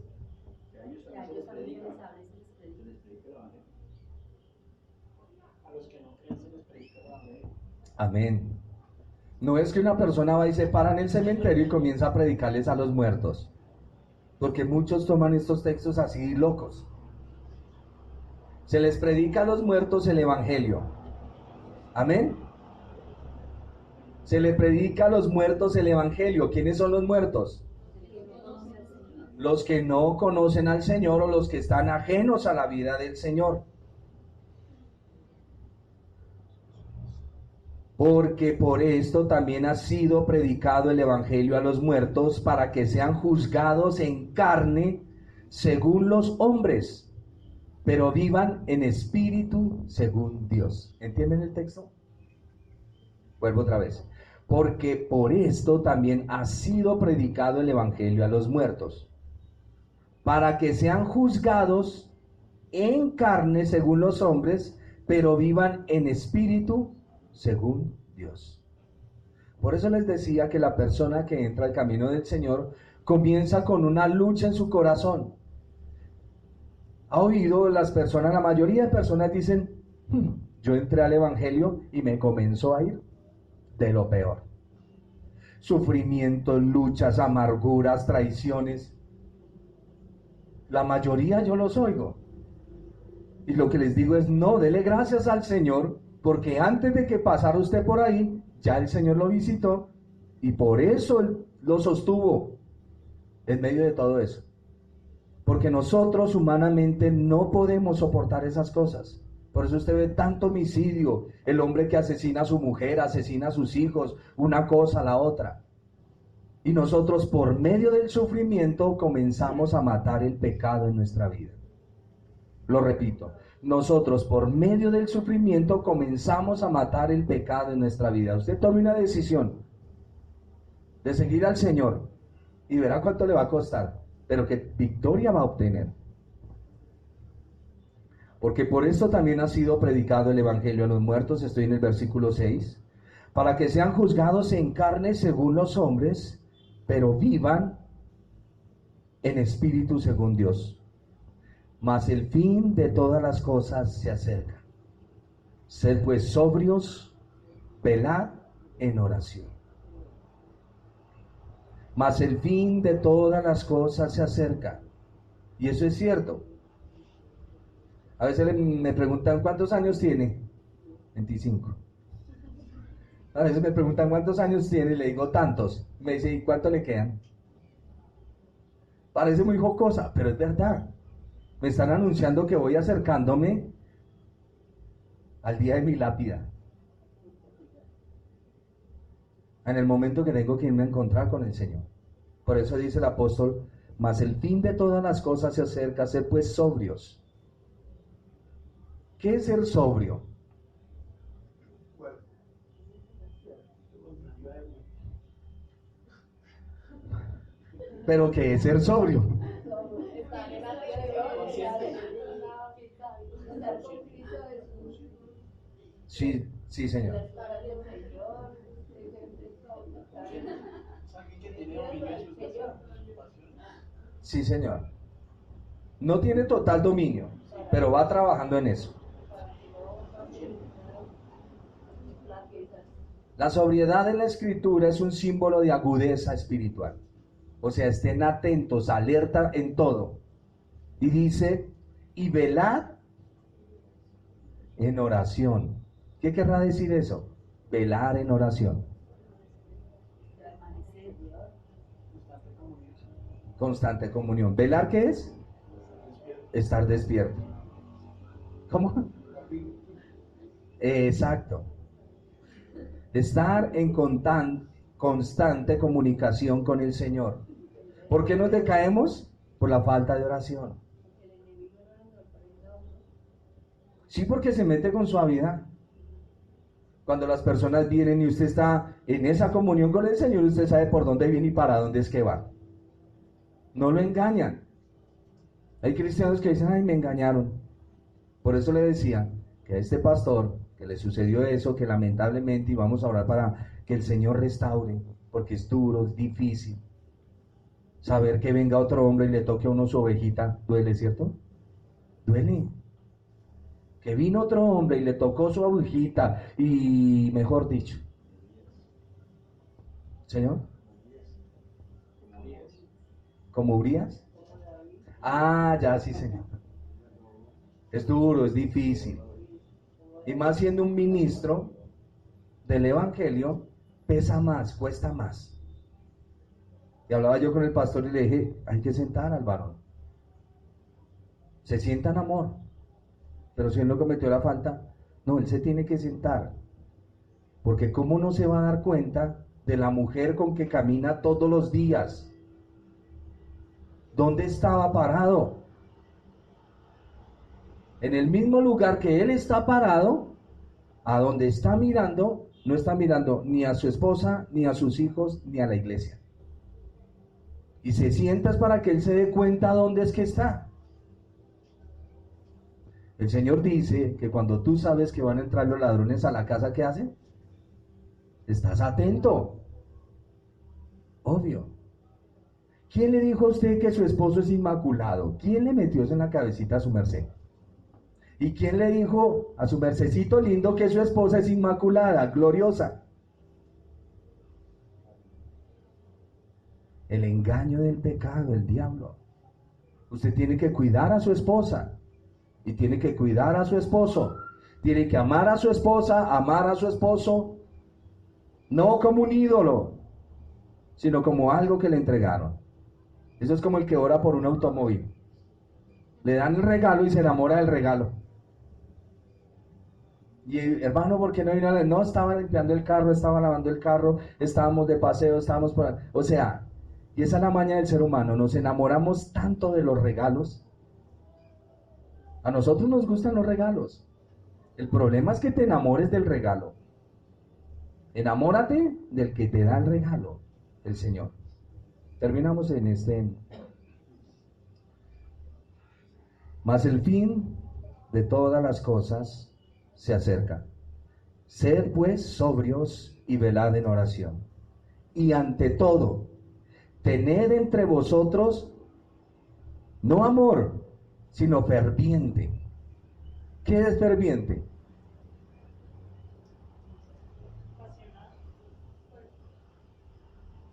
Speaker 4: A los que no creen se les predica el Evangelio.
Speaker 1: Amén. No es que una persona va y se para en el cementerio y comienza a predicarles a los muertos. Porque muchos toman estos textos así locos. Se les predica a los muertos el Evangelio. Amén. Se le predica a los muertos el Evangelio. ¿Quiénes son los muertos? Los que no conocen al Señor o los que están ajenos a la vida del Señor. Porque por esto también ha sido predicado el Evangelio a los muertos, para que sean juzgados en carne según los hombres, pero vivan en espíritu según Dios. ¿Entienden el texto? Vuelvo otra vez. Porque por esto también ha sido predicado el Evangelio a los muertos, para que sean juzgados en carne según los hombres, pero vivan en espíritu según Dios. Por eso les decía que la persona que entra al camino del Señor comienza con una lucha en su corazón. ¿Ha oído las personas? La mayoría de personas dicen, yo entré al Evangelio y me comenzó a ir. de lo peor. Sufrimientos, luchas, amarguras, traiciones. La mayoría yo los oigo. Y lo que les digo es, no, dele gracias al Señor, porque antes de que pasara usted por ahí, ya el Señor lo visitó, y por eso Él lo sostuvo en medio de todo eso. Porque nosotros humanamente no podemos soportar esas cosas. Por eso usted ve tanto homicidio, el hombre que asesina a su mujer, asesina a sus hijos, una cosa a la otra. Y nosotros por medio del sufrimiento comenzamos a matar el pecado en nuestra vida. Lo repito, nosotros por medio del sufrimiento comenzamos a matar el pecado en nuestra vida. Usted tome una decisión de seguir al Señor y verá cuánto le va a costar, pero que victoria va a obtener. Porque por esto también ha sido predicado el Evangelio a los muertos, estoy en el versículo 6, para que sean juzgados en carne según los hombres, pero vivan en espíritu según Dios. Mas el fin de todas las cosas se acerca. Sed pues sobrios, velad en oración. Mas el fin de todas las cosas se acerca. Y eso es cierto. A veces me preguntan, ¿cuántos años tiene? 25. A veces me preguntan, ¿cuántos años tiene? Y le digo, tantos. Me dice, ¿y cuánto le quedan? Parece muy jocosa, pero es verdad. Me están anunciando que voy acercándome al día de mi lápida. En el momento que tengo que irme a encontrar con el Señor. Por eso dice el apóstol, mas el fin de todas las cosas se acerca, sed pues sobrios. ¿Qué es ser sobrio? ¿Pero qué es ser sobrio? Sí, sí, Señor. Sí, Señor. No tiene total dominio, pero va trabajando en eso. La sobriedad en la Escritura es un símbolo de agudeza espiritual. O sea, estén atentos, alerta en todo. Y dice, y velad en oración. ¿Qué querrá decir eso? Velar en oración. Constante comunión. ¿Velar qué es? Estar despierto. ¿Cómo? Exacto. Estar en constante comunicación con el Señor. ¿Por qué nos decaemos? Por la falta de oración. Sí, porque se mete con suavidad. Cuando las personas vienen y usted está en esa comunión con el Señor, usted sabe por dónde viene y para dónde es que va. No lo engañan. Hay cristianos que dicen, ay, me engañaron. Por eso le decía que a este pastor, que le sucedió eso, que lamentablemente, y vamos a orar para que el Señor restaure, porque es duro, es difícil. Saber que venga otro hombre y le toque a uno su ovejita, duele, ¿cierto? Duele. Que vino otro hombre y le tocó su ovejita, y mejor dicho. ¿Señor? ¿Como Urias? Ah, ya, sí, Señor. Es duro, es difícil. Y más siendo un ministro del Evangelio, pesa más, cuesta más. Y hablaba yo con el pastor y le dije, hay que sentar al varón. Se sienta en amor. Pero si él no cometió la falta, no, él se tiene que sentar. Porque ¿cómo no se va a dar cuenta de la mujer con que camina todos los días? ¿Dónde estaba parado? En el mismo lugar que él está parado, a donde está mirando, no está mirando ni a su esposa, ni a sus hijos, ni a la iglesia. Y se sienta para que él se dé cuenta dónde es que está. El Señor dice que cuando tú sabes que van a entrar los ladrones a la casa, ¿qué hacen? Estás atento. Obvio. ¿Quién le dijo a usted que su esposo es inmaculado? ¿Quién le metió eso en la cabecita a su merced? ¿Y quién le dijo a su mercecito lindo que su esposa es inmaculada, gloriosa? El engaño del pecado, el diablo. Usted tiene que cuidar a su esposa y tiene que cuidar a su esposo. Tiene que amar a su esposa, amar a su esposo, no como un ídolo, sino como algo que le entregaron. Eso es como el que ora por un automóvil. Le dan el regalo y se enamora del regalo. Y hermano, ¿por qué no vino? No, estaba limpiando el carro, estaba lavando el carro, estábamos de paseo, estábamos por ahí. O sea, y esa es la maña del ser humano, nos enamoramos tanto de los regalos. A nosotros nos gustan los regalos. El problema es que te enamores del regalo. Enamórate del que te da el regalo, el Señor. Terminamos en este. Mas el fin de todas las cosas se acerca. Sed pues sobrios y velad en oración. Y ante todo, tened entre vosotros no amor, sino ferviente. ¿Qué es ferviente?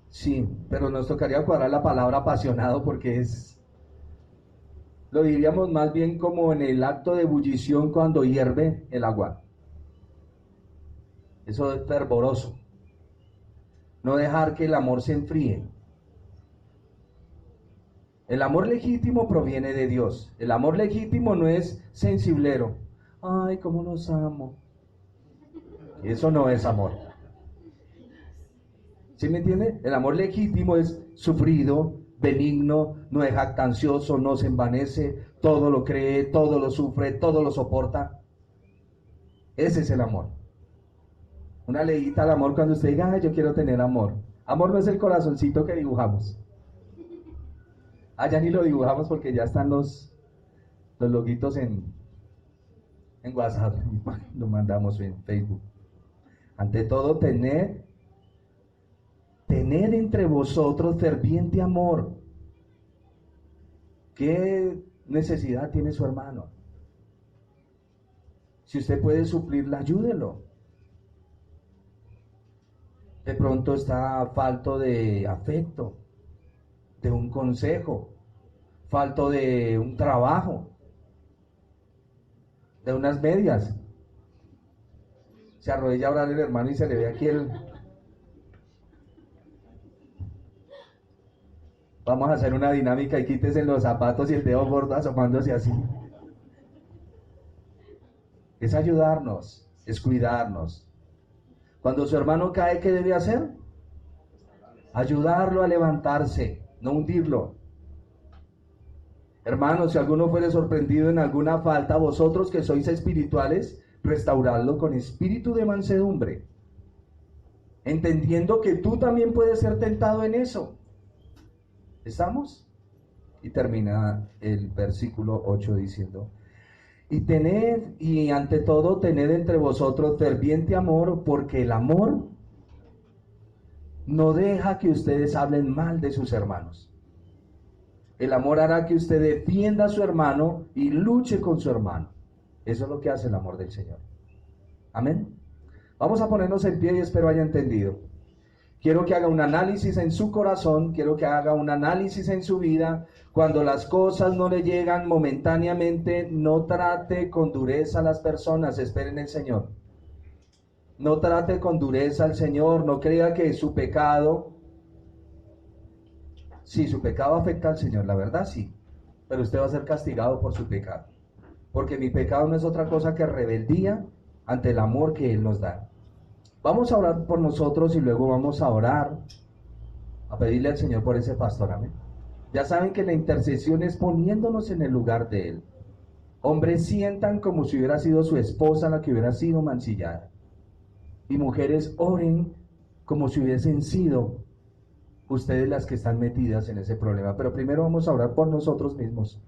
Speaker 1: Sí, pero nos tocaría cuadrar la palabra apasionado porque lo diríamos más bien como en el acto de ebullición cuando hierve el agua. Eso es fervoroso. No dejar que el amor se enfríe. El amor legítimo proviene de Dios. El amor legítimo no es sensiblero. Ay, cómo los amo. Eso no es amor. ¿Sí me entiende? El amor legítimo es sufrido, benigno, no es jactancioso, no se envanece, todo lo cree, todo lo sufre, todo lo soporta. Ese es el amor. Una leíta al amor cuando usted diga, ay, yo quiero tener amor. Amor no es el corazoncito que dibujamos. Ah, ya ni lo dibujamos porque ya están los loguitos en WhatsApp. Lo mandamos en Facebook. Ante todo, tened entre vosotros ferviente amor. ¿Qué necesidad tiene su hermano? Si usted puede suplirla, ayúdelo. De pronto está falto de afecto, de un consejo, falto de un trabajo, de unas medias. Se arrodilla a orar el hermano y se le ve aquí Vamos a hacer una dinámica y quítese los zapatos y el dedo gordo asomándose así. Es ayudarnos, es cuidarnos. Cuando su hermano cae, ¿qué debe hacer? Ayudarlo a levantarse, no hundirlo. Hermanos, si alguno fuere sorprendido en alguna falta, vosotros que sois espirituales, restauradlo con espíritu de mansedumbre, entendiendo que tú también puedes ser tentado en eso. ¿Estamos? Y termina el versículo 8 diciendo: y ante todo tened entre vosotros ferviente amor, porque el amor no deja que ustedes hablen mal de sus hermanos. El amor hará que usted defienda a su hermano y luche con su hermano. Eso es lo que hace el amor del Señor. Amén. Vamos a ponernos en pie y espero haya entendido. Quiero que haga un análisis en su corazón, quiero que haga un análisis en su vida. Cuando las cosas no le llegan momentáneamente, no trate con dureza a las personas, esperen el Señor. No trate con dureza al Señor, no crea que su pecado, sí, su pecado afecta al Señor, la verdad sí, pero usted va a ser castigado por su pecado. Porque mi pecado no es otra cosa que rebeldía ante el amor que Él nos da. Vamos a orar por nosotros y luego vamos a orar, a pedirle al Señor por ese pastor, amén. Ya saben que la intercesión es poniéndonos en el lugar de Él. Hombres, sientan como si hubiera sido su esposa la que hubiera sido mancillada. Y mujeres, oren como si hubiesen sido ustedes las que están metidas en ese problema. Pero primero vamos a orar por nosotros mismos.